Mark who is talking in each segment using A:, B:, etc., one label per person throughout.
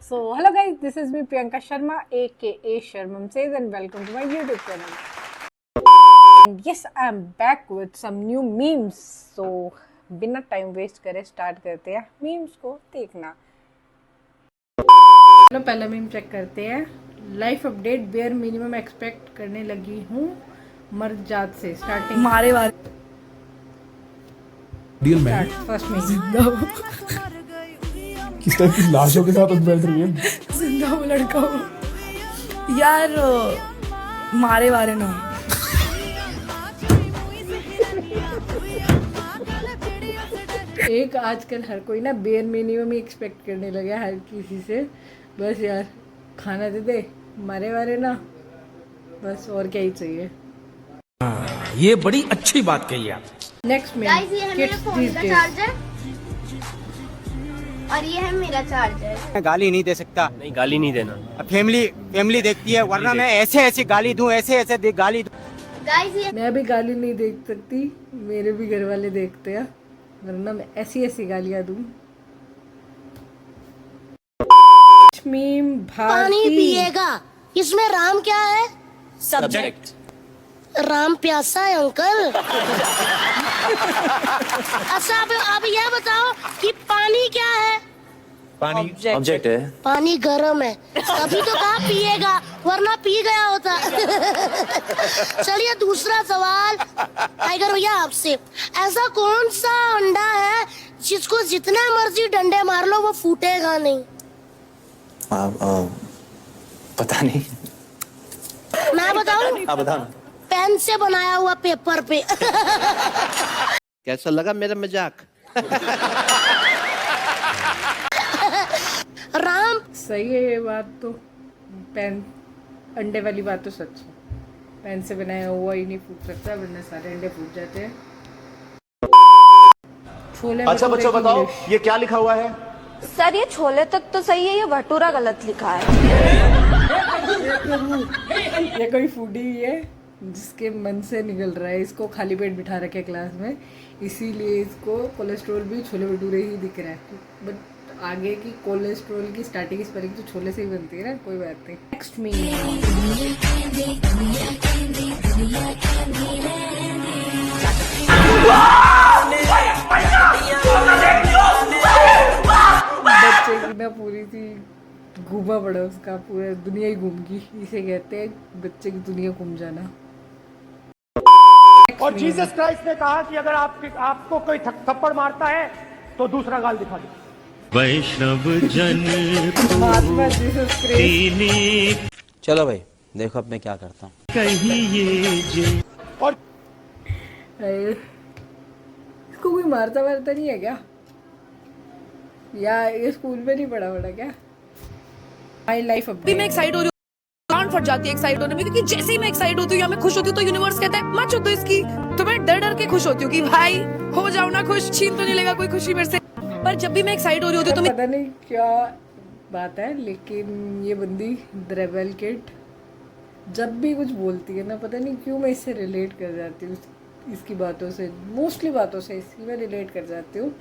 A: So, hello guys, this is me Priyanka Sharma aka Sharmam Says and welcome to my YouTube channel. And yes, I am back with some new memes. So, बिना time waste करे start करते हैं memes को देखना। चलो पहला meme check करते हैं। Life update bare minimum expect करने लगी हूँ मर्द जात से। स्टार्टिंग
B: मारे वाले
C: डील में
A: फर्स्ट मीम
C: किस टाइप की लाशों के साथ बैठ रही है।
B: जिंदा वो लड़का हो यार, मारे वाले ना।
A: एक आजकल हर कोई ना बेयर मिनिमम ही एक्सपेक्ट करने लगा हर किसी से। बस यार खाना दे दे, मरे वाले ना, बस और क्या ही चाहिए।
D: ये बड़ी अच्छी बात कही आप।
A: नेक्स्ट में
E: गाइस, ये है मेरे फोन का चार्जर और ये है मेरा चार्जर।
F: मैं गाली नहीं दे सकता।
D: नहीं, गाली नहीं देना।
F: फैमिली देखती है, वरना मैं ऐसे गाली दूं, ऐसे गाली दूं।
E: गाइस, ये
A: मैं भी गाली नहीं देख सकती, मेरे भी घर वाले देखते हैं, वरना मैं ऐसी गालियां दूं। मीम
G: पानी
A: भारती
G: पिएगा, इसमें राम क्या है?
D: सब्जेक्ट।
G: राम प्यासा है अंकल। अच्छा आप ये बताओ कि पानी क्या है?
D: पानी ऑब्जेक्ट है।
G: पानी गर्म है, तभी तो कहा पिएगा, वरना पी गया होता। चलिए दूसरा सवाल टाइगर भैया आपसे, ऐसा कौन सा अंडा है जिसको जितना मर्जी डंडे मार लो वो फूटेगा नहीं?
H: पता नहीं।
G: मैं बताऊं?
H: आप बताओ।
G: पेन से बनाया हुआ पेपर पे।
H: कैसा लगा मेरा मजाक?
G: राम
A: सही है ये बात तो। पेन अंडे वाली बात तो सच है, पेन से बनाया हुआ ही नहीं फूट सकता, वरना सारे अंडे फूट जाते हैं। छोले
I: अच्छा बच्चों बताओ ये क्या लिखा हुआ है?
E: सर ये छोले तक तो सही है, ये भटूरा गलत लिखा है।
A: ये कोई फूडी है जिसके मन से निकल रहा है, इसको खाली पेट बिठा रखे क्लास में, इसीलिए इसको कोलेस्ट्रॉल भी छोले भटूरे ही दिख रहा है। बट आगे की कोलेस्ट्रॉल की स्टार्टिंग स्पेलिंग तो छोले से ही बनती है ना, कोई बात नहीं। नेक्स्ट मीम बच्चे की ना पूरी सी घूमा पड़ा, उसका पूरा दुनिया ही घूम गई, इसे कहते हैं बच्चे की दुनिया घूम जाना।
I: और जीसस क्राइस्ट ने कहा कि अगर आपको कोई थप्पड़ मारता है तो दूसरा गाल दिखा दो।
D: वैष्णव जन
A: महात्मा जीसस क्राइस्ट।
H: चलो भाई देखो अब मैं क्या करता हूँ।
D: कहिए
I: और
A: इसको कोई मारता नहीं है क्या, या ये स्कूल में नहीं पढ़ा क्या? माई लाइफ
B: भी मैं एक्साइट हो रही हूँ, कान फट जाती है एक्साइट होने में, क्योंकि जैसे ही मैं एक्साइट होती हूँ या मैं खुश होती हूँ तो यूनिवर्स कहता है मत छो इसकी। तो मैं डर के खुश होती हूँ कि भाई हो जाओ ना खुश, छीन तो नहीं लेगा कोई खुशी मेरे से। पर जब भी मैं एक्साइट हो रही होती हूँ तो
A: पता नहीं क्या बात है, लेकिन ये बंदी द रेबेल किड जब भी कुछ बोलती है ना, पता नहीं क्यों मैं इससे रिलेट कर जाती हूँ, इसकी बातों से, मोस्टली बातों से इसकी मैं रिलेट कर जाती हूँ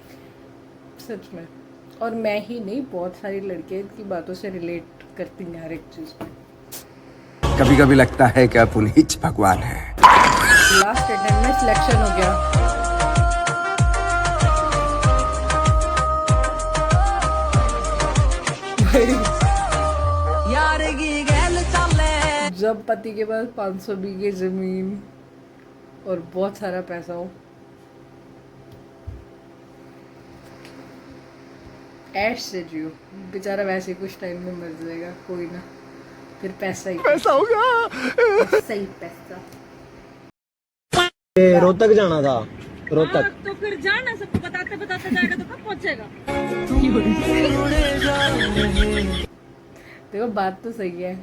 A: सच में। और मैं ही नहीं, बहुत सारी लड़कियां की बातों से रिलेट करती हैं हर एक चीज में।
J: कभी कभी लगता है कि आप उन्हीं भगवान है।
A: लास्ट अटेम्प्ट में सिलेक्शन हो गया। जब पति के पास 500 बीघे जमीन और बहुत सारा पैसा हो, ऐश से जियो, बेचारा वैसे ही कुछ टाइम में मर जाएगा, कोई ना, फिर पैसा होगा, सही पैसा।
F: रोहतक जाना था, रोहतक।
B: तो फिर जाना, सबको बताते जाएगा तो कब पहुंचेगा?
A: देखो बात तो सही है,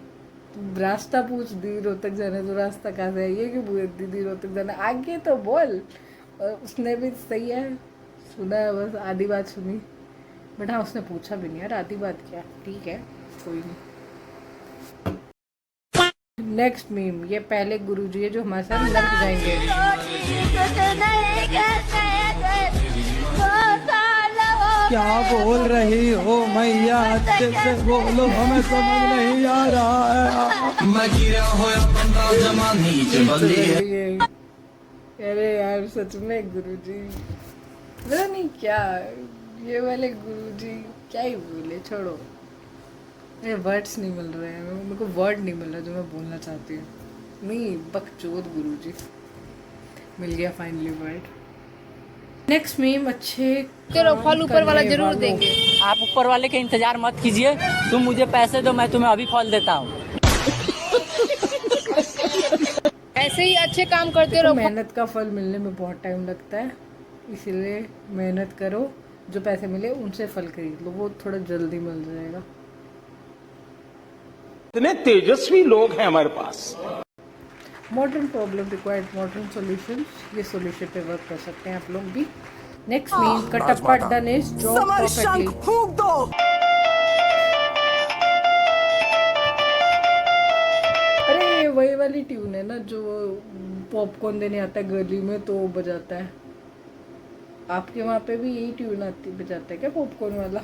A: रास्ता पूछ दी रोहतक जाना, तो रास्ता कहाँ से है ये क्यों पूछ दीदी रोहतक जाना, आगे तो बोल। और उसने भी सही है, सुना है, बस आधी बात सुनी, बट हाँ उसने पूछा भी नहीं यार आधी बात क्या, ठीक है कोई नहीं। नेक्स्ट मीम, ये पहले गुरुजी है जो हमारे साथ लग जाएंगे।
H: क्या बोल रही हो मैया, अच्छे से बोलो, हमें समझ नहीं आ रहा है। मैं गिरा हुआ बंदा जमानी च बंदी है।
A: अरे यार सच में गुरुजी, पता नहीं क्या ये वाले गुरुजी क्या ही बोले, छोड़ो। मेरे वर्ड्स नहीं मिल रहे हैं, मेरे को वर्ड नहीं मिल रहा जो मैं बोलना चाहती हूँ। नहीं, बकचोद गुरुजी। मिल गया फाइनली वर्ड। नेक्स्ट मीम अच्छे
B: तेरा फल ऊपर वाला जरूर देंगे।
F: आप ऊपर वाले के इंतजार मत कीजिए, तुम मुझे पैसे दो, मैं तुम्हें अभी फल देता हूँ।
B: ऐसे ही अच्छे काम करते रहो।
A: मेहनत का फल मिलने में बहुत टाइम लगता है, इसीलिए मेहनत करो, जो पैसे मिले उनसे फल खरीद लो, वो थोड़ा जल्दी मिल जाएगा।
I: इतने तेजस्वी लोग हैं हमारे पास।
A: Modern problem required modern solution, ये सॉल्यूशन पे वर्क कर सकते हैं आप लोग भी। Next mean Kattappa done is job perfectly. अरे वही वाली ट्यून है ना जो पॉपकॉर्न देने आता है गली में तो वो बजाता है। आपके वहाँ पे भी यही ट्यून आती बजाता है क्या पॉपकॉर्न वाला?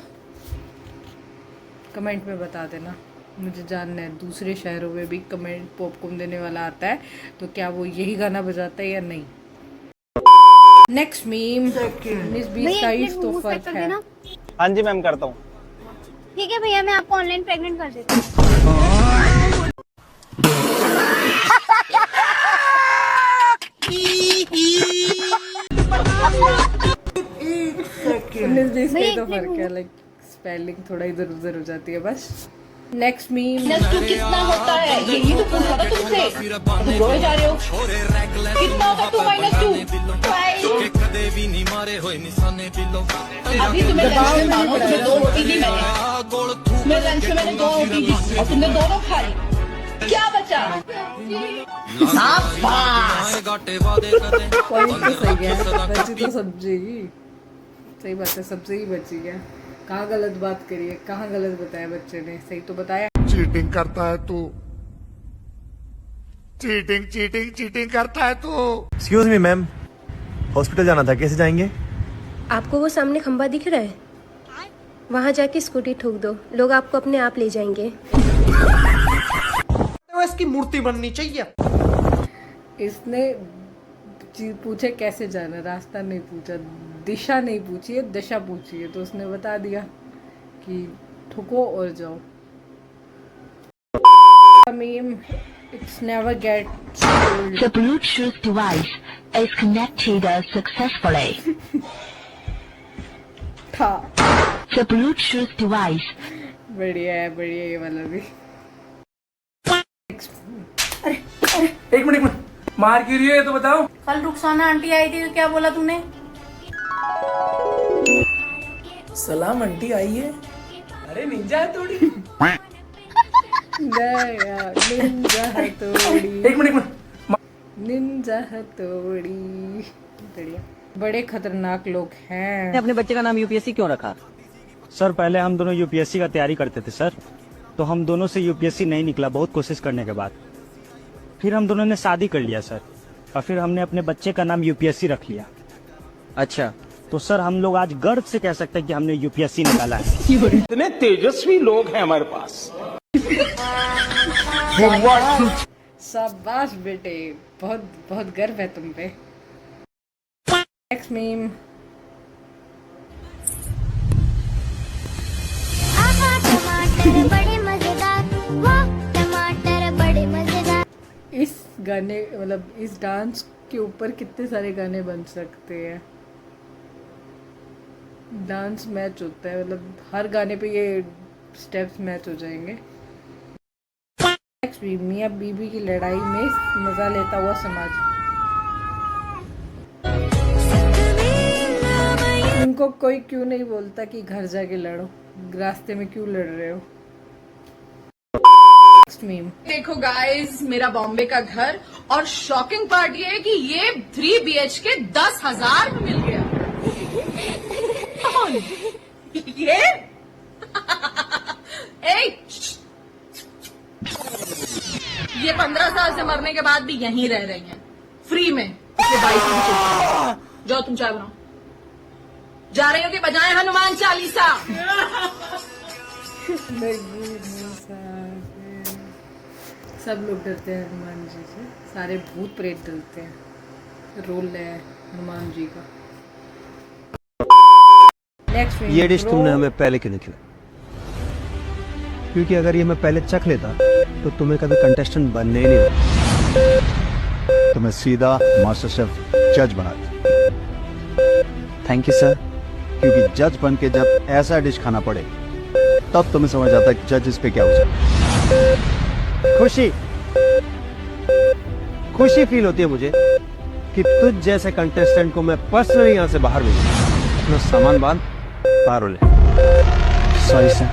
A: कमेंट में बता देना, मुझे जानना है। दूसरे शहरों में भी कमेंट पॉपकॉर्न देने वाला आता है तो क्या वो यही गाना बजाता है या नहीं? नेक्स्ट मीम 19-20 तो फर्क है।
H: हाँ जी मैम, करता हूँ।
G: ठीक है भैया, मैं आपको ऑनलाइन प्रेग्नेंट कर देती हूँ।
A: तो फर्क है, लाइक स्पेलिंग थोड़ा इधर उधर हो जाती है बस। नेक्स्ट मीम
B: कितना होता है यही तो पूछा था तुमसे, तुम रोए जा रहे हो। कितना होगा 2 - 2 अभी तुम्हें लंच में मानो तुम्हें 2 रोटी दी मैंने लंच में मैंने 2 रोटी दी और तुमने दोनों खा ली, क्या बचा?
A: पॉइंट तो सही है, बची तो सब्जी। सही बात है, सब्जी ही बची है। कहाँ गलत बात करी है, कहाँ गलत बताया बच्चे ने, सही तो बताया।
C: चीटिंग करता है तू, चीटिंग चीटिंग चीटिंग करता है तू।
H: एक्सक्यूज मी मैम, हॉस्पिटल जाना था, कैसे जाएंगे?
G: आपको वो सामने खंबा दिख रहा है, वहाँ जाके स्कूटी ठोक दो, लोग आपको अपने आप ले जाएंगे।
H: तो इसकी मूर्ति बननी चाहिए।
A: इसने पूछे कैसे जाना, रास्ता नहीं पूछा, दिशा नहीं पूछी है, दिशा पूछी है, तो उसने बता दिया कि ठुको और जाओ। Meme it's never get
K: The Bluetooth device is connected successfully.
A: था।
K: The Bluetooth device.
A: बढ़िया है ये वाला भी।
D: एक मिनट मार क्यों रही है तो बताओ।
B: कल रुखसाना आंटी आई थी तो क्या बोला तूने?
D: सलाम आंटी आई है। अरे निंजा है थोड़ी।
A: निंजा हथौड़ी,
D: एक मिनट
A: निंजा हथौड़ी। बढ़िया, बड़े खतरनाक लोग हैं।
F: अपने बच्चे का नाम यूपीएससी क्यों रखा?
H: सर पहले हम दोनों यूपीएससी का तैयारी करते थे सर, तो हम दोनों से यूपीएससी नहीं निकला, बहुत कोशिश करने के बाद फिर हम दोनों ने शादी कर लिया सर, और फिर हमने अपने बच्चे का नाम यूपीएससी रख लिया।
F: अच्छा,
H: तो सर हम लोग आज गर्व से कह सकते हैं कि हमने यूपीएससी निकाला है।
I: इतने तेजस्वी लोग हैं हमारे पास।
A: शाबाश बेटे, बहुत बहुत गर्व है तुम पे। नेक्स्ट मीम
G: टमाटर बड़े मजेदार, वाह टमाटर बड़े मजेदार।
A: इस गाने मतलब इस डांस के ऊपर कितने सारे गाने बन सकते हैं। डांस मैच होता है, मतलब हर गाने पे ये स्टेप्स मैच हो जाएंगे। नेक्स्ट भी मियाँ बीबी की लड़ाई में मजा लेता हुआ समाज। उनको कोई क्यों नहीं बोलता कि घर जाके लड़ो, रास्ते में क्यों लड़ रहे हो। नेक्स्ट मीम
B: देखो गाइस, मेरा बॉम्बे का घर, और शॉकिंग पार्ट ये है कि ये 3 BHK 10,000 में मिल गया। ये ये 15 साल से मरने के बाद भी यहीं रह रही हैं फ्री में। जाओ तुम चाय बनाओ। जा रही हो कि बजाएं हनुमान चालीसा?
A: सब लोग डरते हैं हनुमान जी से, सारे भूत प्रेत डरते हैं, रोल है हनुमान जी का। नेक्स्ट
J: ये डिश तुमने हमें पहले क्यों नहीं खिलाई? क्योंकि अगर ये मैं पहले चख लेता तो तुम्हें कभी कंटेस्टेंट बनने ही नहीं होता।
C: तो मैं सीधा मास्टर शेफ जज बना दिया।
J: Thank you sir.
C: क्योंकि जज बन के जब ऐसा डिश खाना पड़े तब तुम्हें समझ आता है कि जज इस पे क्या हो सकता है।
J: खुशी फील होती है मुझे कि तुझ जैसे कंटेस्टेंट को मैं पर्सनली यहाँ से बाहर भेजूं। अपना सामान बांध, बाहर हो ले।
C: सॉरी सर,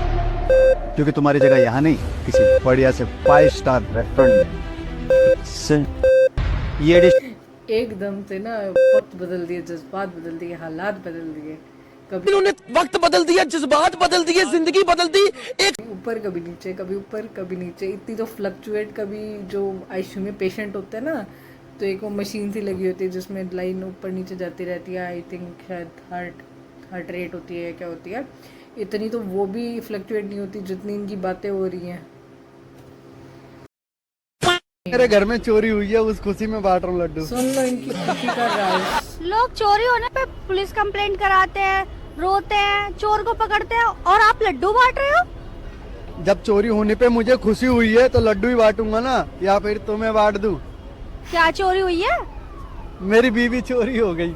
C: क्योंकि तुम्हारी जगह यहाँ नहीं, किसी बढ़िया से 5 स्टार रेस्टोरेंट में।
J: सर ये डिश
A: एकदम से ना वक्त बदल दिए, जज्बात बदल दिए, हालात बदल दिए। कभी
D: इन्होंने वक्त बदल दिया, जज्बात बदल दिए, जिंदगी बदल दी। एक
A: ऊपर कभी नीचे, कभी ऊपर कभी नीचे, इतनी तो फ्लक्चुएट। कभी जो आईसीयू में पेशेंट होते हैं ना, तो एक वो मशीन सी लगी होती है जिसमें लाइन ऊपर नीचे जाती रहती है। आई थिंक शायद हार्ट रेट होती है, क्या होती है, इतनी तो वो भी फ्लक्चुएट नहीं होती जितनी इनकी बातें हो रही हैं।
C: मेरे घर में चोरी हुई है, उस खुशी में बांट रहा हूँ लड्डू।
A: सुन लो इनकी खुशी का राज।
E: लोग चोरी होने पे पुलिस कंप्लेंट कराते हैं, रोते हैं, चोर को पकड़ते हैं, और आप लड्डू बांट रहे हो।
C: जब चोरी होने पे मुझे खुशी हुई है तो लड्डू ही बांटूंगा ना, या फिर तुम्हें बांट दूं?
E: क्या चोरी हुई है?
C: मेरी बीवी चोरी हो गई।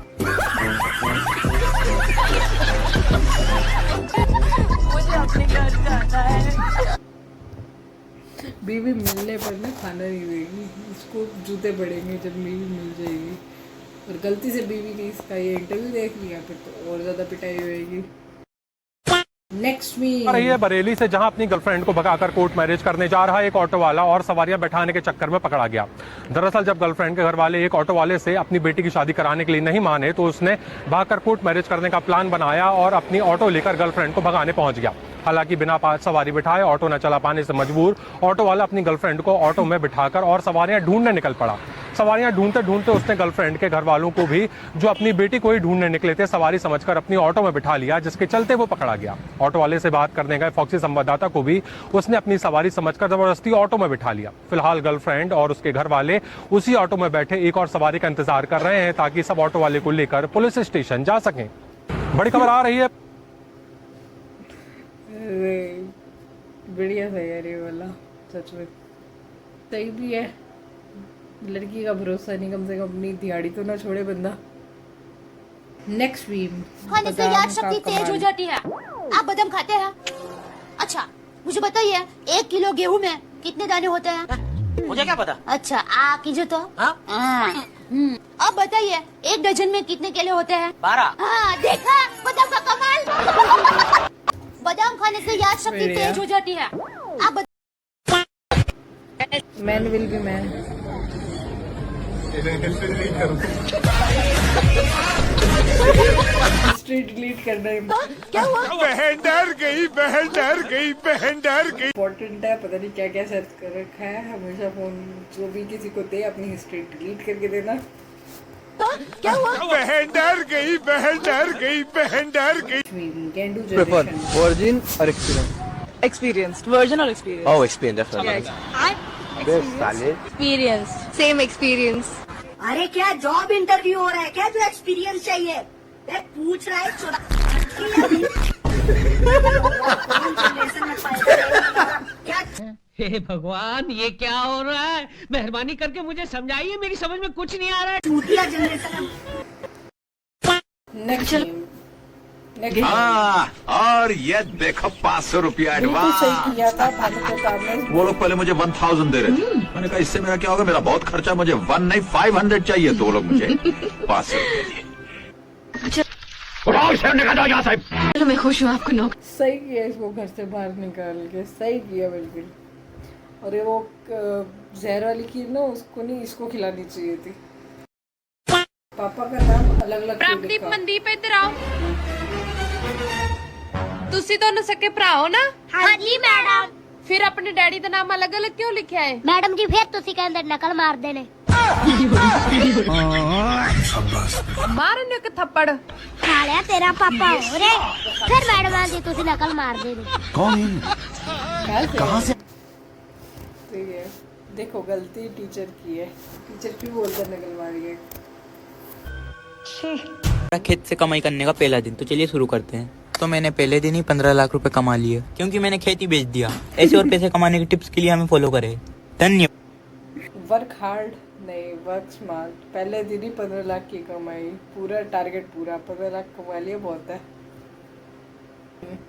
A: बीवी मिलने पर ना खाना नहीं देगी, इसको जूते पड़ेंगे जब बीवी मिल जाएगी। और गलती से बीवी ने इसका ये इंटरव्यू देख लिया फिर तो और ज्यादा पिटाई होएगी। नेक्स्ट वीक
I: रही है बरेली से, जहां अपनी गर्लफ्रेंड को भगाकर कोर्ट मैरिज करने जा रहा एक ऑटो वाला और सवारियां बैठाने के चक्कर में पकड़ा गया। दरअसल जब गर्लफ्रेंड के घर वाले एक ऑटो वाले से अपनी बेटी की शादी कराने के लिए नहीं माने तो उसने भागकर कोर्ट मैरिज करने का प्लान बनाया और अपनी ऑटो लेकर गर्लफ्रेंड को भगाने पहुंच गया। हालांकि बिना सवारी बिठाए ऑटो न चला पाने से मजबूर ऑटो वाला अपनी गर्लफ्रेंड को ऑटो में बिठाकर और सवारियां ढूंढने निकल पड़ा। सवारियां ढूंढते ढूंढते उसने गर्लफ्रेंड के घर वालों को भी, जो अपनी बेटी को ही ढूंढने निकले थे, सवारी समझकर अपनी ऑटो में बिठा लिया, जिसके चलते वो पकड़ा गया। ऑटो वाले से बात करने गए फॉक्सी संवाददाता को भी उसने अपनी सवारी समझकर जबरदस्ती ऑटो में बिठा लिया। फिलहाल गर्लफ्रेंड और उसके घर वाले उसी ऑटो में बैठे एक और सवारी का इंतजार कर रहे हैं ताकि सब ऑटो वाले को लेकर पुलिस स्टेशन जा सकें। बड़ी खबर आ रही है।
A: बढ़िया था यार ये वाला, सच में सही भी है। लड़की का भरोसा नहीं, कम से कम अपनी दिहाड़ी तो ना छोड़े बंदा। नेक्स्ट वीक
G: खाने से याद शक्ति तेज हो जाती है। आप बादाम खाते हैं? अच्छा मुझे बताइए, 1 किलो गेहूं में कितने दाने होते हैं?
F: मुझे क्या पता।
G: अच्छा आ कीजिए तो। अब बताइए, 1 डजन में कितने केले होते हैं?
F: 12।
G: हाँ देखा, बादाम का कमाल। बादाम खाने से याद शक्ति तेज हो जाती है। आप
A: man will be man. History delete करना है।
G: क्या हुआ?
C: बहन डर गई, बहन डर गई, बहन डर गई।
A: इम्पोर्टेंट है, पता नहीं क्या क्या सेट कर रखा है। हमेशा फोन जो भी किसी को दे अपनी हिस्ट्री डिलीट करके देना।
G: क्या हुआ?
C: बहन डर गई, बहन डर गई, बहन डर गई।
A: कैन डू जनरेशन
D: वर्जिन और एक्सपीरियंस।
B: एक्सपीरियंस, वर्जन और experience.
D: Oh experience definitely.
B: Experience, same experience.
G: अरे क्या जॉब इंटरव्यू हो रहा है क्या? जो एक्सपीरियंस चाहिए पूछ रहा है।
F: हे भगवान, ये क्या हो रहा है? मेहरबानी करके मुझे समझाइए, मेरी समझ में कुछ नहीं आ रहा है।
G: चूतिया जनरेशन।
A: नेक्स्ट
C: और ये देखो 500 रुपया
A: बिल्कुल सही किया था भानु को काम में।
C: वो लोग पहले मुझे 1000 दे रहे थे। मैंने कहा इससे मेरा क्या होगा, मेरा बहुत खर्चा, मुझे 1 नहीं 500 चाहिए। तो वो लोग मुझे 500
B: चलो मैं खुश हूँ आपको नौकरी।
A: सही किया इसको घर से बाहर निकाल के, सही किया बिल्कुल। और ये वो जहर वाली खीर ना उसको नहीं, इसको खिलानी चाहिए थी। पापा का नाम अलग अलग क्यों लिखा?
B: मनदीप इधर आओ। ਤੁਸੀਂ ਦੋਨੋਂ ਸਕੇ ਭਰਾ ਹੋ ਨਾ?
G: हाँ जी मैडम।
B: ਫਿਰ ਆਪਣੇ ਡੈਡੀ ਦਾ ਨਾਮ ਅਲੱਗ-ਅਲੱਗ ਕਿਉਂ ਲਿਖਿਆ ਹੈ?
G: मैडम जी फिर तुसी के अंदर नकल मार देने।
B: मारने के थप्पड़
G: सालिया तेरा पापा हो रे फिर मैडम आती तुझे नकल मार दे
A: कहाँ से ठीक है। देखो गलती टीचर की है, टीचर क्यों बोलकर नकल मारी है।
L: खेत से कमाई करने का पहला दिन, तो चलिए शुरू करते हैं। तो मैंने पहले दिन ही 15 लाख रुपए कमा लिए, क्योंकि मैंने खेती बेच दिया। ऐसे और पैसे कमाने की टिप्स के लिए हमें फॉलो करें। धन्यवाद।
A: वर्क हार्ड नहीं, वर्क स्मार्ट। पहले दिन ही 15 लाख की कमाई, पूरा टारगेट पूरा 15 लाख कमा लिया, बहुत है।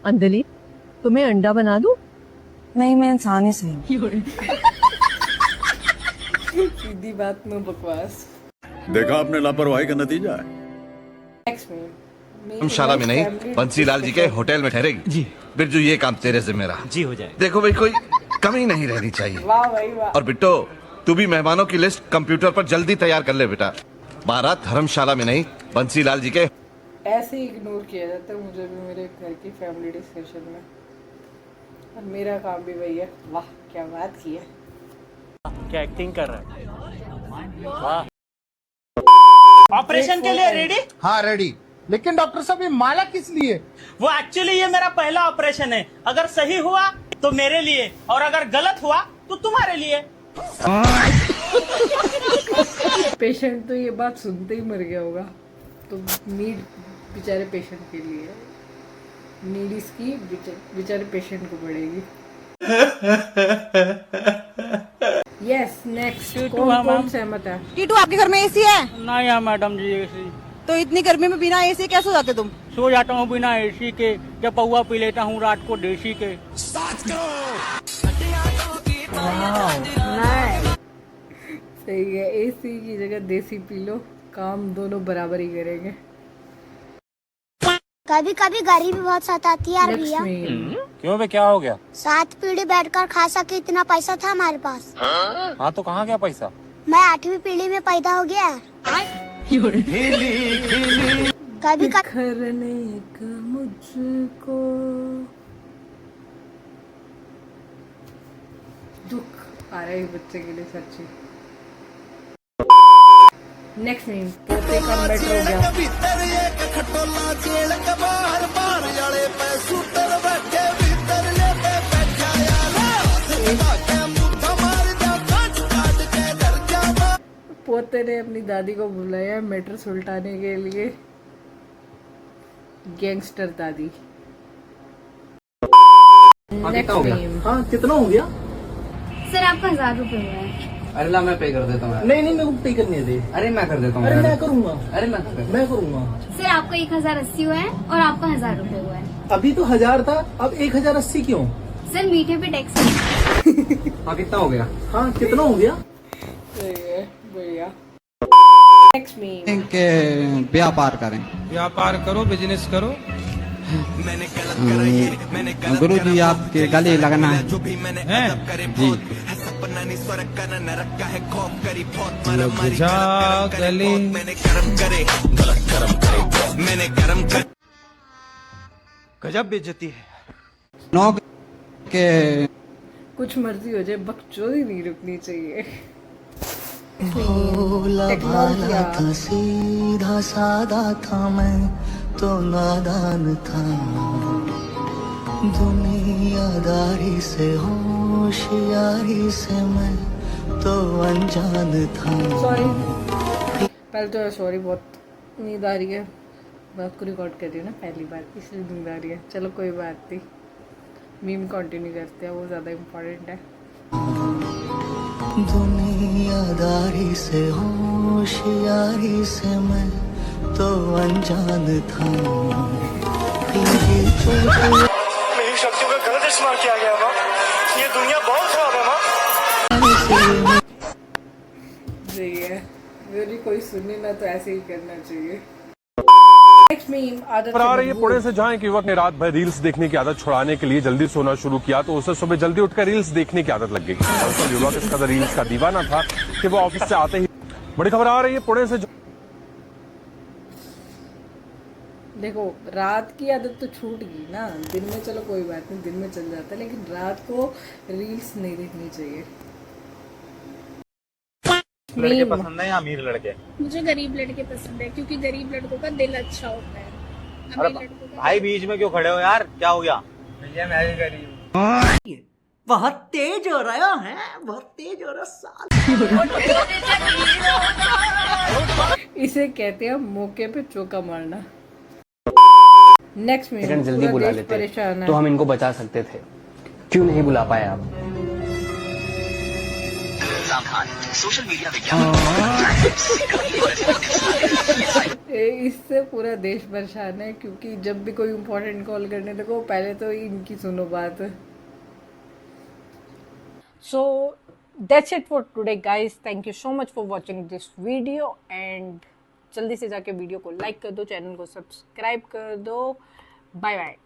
B: अंजलि तुम्हें अंडा बना दूं?
L: नहीं, मैं इंसान ही सही।
A: सीधी बात, नो बकवास।
C: देखा आपने लापरवाही का नतीजा है।
A: नेक्स्ट में
C: धर्मशाला में नहीं, बंसीलाल जी के होटल में ठहरेगी। जी बिरजू, ये काम तेरे जिम्मे रहा।
H: जी हो जाए।
C: देखो भाई, कोई कमी नहीं रहनी चाहिए।
A: वाह भाई वाह।
C: और बिट्टो, तू भी मेहमानों की लिस्ट कंप्यूटर पर जल्दी तैयार कर ले बेटा। 12 धर्मशाला में नहीं, बंसीलाल जी के।
A: ऐसे ही इग्नोर किया जाता है मुझे भी मेरे घर की फैमिली डिस्कशन में, और मेरा काम भी वही है। वाह क्या बात की है।
H: क्या एक्टिंग कर रहा है। वाह। ऑपरेशन के लिए रेडी?
J: हाँ रेडी। लेकिन डॉक्टर साहब ये माला किस लिए?
H: वो एक्चुअली ये मेरा पहला ऑपरेशन है। अगर सही हुआ तो मेरे लिए, और अगर गलत हुआ तो तुम्हारे लिए।
A: पेशेंट तो ये बात सुनते ही मर गया होगा। तो नीड बेचारे पेशेंट के लिए, नीड इसकी बेचारे पेशेंट को पड़ेगी। Yes next. कौन सहमत है?
B: टीटू आपके घर में एसी है?
H: नहीं यार मैडम जी, एसी
B: तो इतनी गर्मी में बिना एसी कैसे सो जाते तुम?
H: सो जाता हूँ बिना एसी के, जब पौवा पी लेता हूँ रात को देसी के।
A: सही है, एसी की जगह देसी पी लो, काम दोनों बराबर ही करेंगे।
G: कभी कभी गरीबी बहुत सताती है यार भैया।
H: क्यों बे, क्या हो गया? 7
G: पीढ़ी बैठकर खा सके इतना पैसा था हमारे पास।
H: हाँ तो कहाँ गया पैसा?
G: मैं 8वीं पीढ़ी में पैदा हो गया। कभी
A: करने का मुझको दुख आ रहा है बच्चे के लिए सच्ची। नेक्स्ट मीम, पोते का बेटर हो गया। पोते ने अपनी दादी को बुलाया मैटर सुलटाने के लिए। गैंगस्टर दादी। Next meme.
D: हाँ कितना हो गया?
E: सर आपका 1000 रुपए हुआ है।
L: अरे ला, मैं पे कर देता हूँ।
D: नहीं नहीं, मेरे को पे करने दे।
L: अरे मैं कर देता हूँ।
D: अरे मैं करूँगा।
L: अरे मैं
D: करूँगा।
E: सर आपका 1080 हुआ है और आपका 1000 रुपए हुआ है।
D: अभी तो 1000 था, अब 1080 क्यों?
E: सर मीठे पे टैक्स।
L: हाँ कितना हो गया?
D: हाँ कितना हो गया?
A: बढ़िया। Next meme.
J: के व्यापार करें।
D: व्यापार करो, बिजनेस करो।
J: गुरु जी आपके गले लगना है जी।
H: गजब बेइज्जती है।
J: नौक के
A: कुछ मर्जी हो जाए, बकचोदी नहीं रुकनी चाहिए।
L: था, सीधा सादा था, मैं तो नादान था। दुनियादारी से होशियारी से मैं तो अनजान था।
A: सॉरी, पहले तो सॉरी, बहुत नींद आ रही है। बात को रिकॉर्ड कर रही हूँ ना पहली बार, इसलिए नींद आ रही है। चलो कोई बात नहीं, मीम कंटिन्यू करते हैं, वो ज़्यादा इम्पोर्टेंट है।
L: दुनियादारी से होशियारी से मैं तो अनजान था।
J: मेरी शक्तियों का गलत इस्तेमाल किया गया माँ। ये दुनिया बहुत खराब है माँ।
A: सही है, यदि कोई सुने ना तो ऐसे ही करना चाहिए।
I: पर आ रही है पुणे से, जहां एक युवक ने रात भर रील्स देखने की आदत छुड़ाने के लिए जल्दी सोना शुरू किया, तो उसे सुबह जल्दी उठकर रील्स देखने की आदत लग गई। तो युवक इस कदर रील्स का दीवाना था कि वो ऑफिस से आते ही। बड़ी खबर आ रही है पुणे से।
A: देखो, रात की आदत तो छूट गई ना, दिन में चलो कोई बात नहीं, दिन में चल जाता है, लेकिन रात को रील्स नहीं देखनी चाहिए।
H: लड़के पसंद है या अमीर लड़के?
M: मुझे गरीब लड़के पसंद है क्योंकि गरीब लड़कों का दिल अच्छा होता है।
H: अरे भाई बीच में क्यों खड़े हो यार, क्या हो गया?
D: भैया मैं भी गरीब।
F: बहुत तेज हो रहा है, बहुत तेज हो रहा
A: इसे कहते हैं मौके पे चौका मारना। नेक्स्ट में
D: जल्दी बुला लेते
A: परेशान है
D: तो हम इनको बचा सकते थे, क्यों नहीं बुला पाए आप?
K: सोशल मीडिया
A: इससे पूरा देश परेशान है, क्योंकि जब भी कोई इम्पोर्टेंट कॉल करने लगो पहले तो इनकी सुनो बात। So that's it for today guys, thank you so much for watching this video and जल्दी से जाके वीडियो को लाइक कर दो, चैनल को सब्सक्राइब कर दो। Bye bye.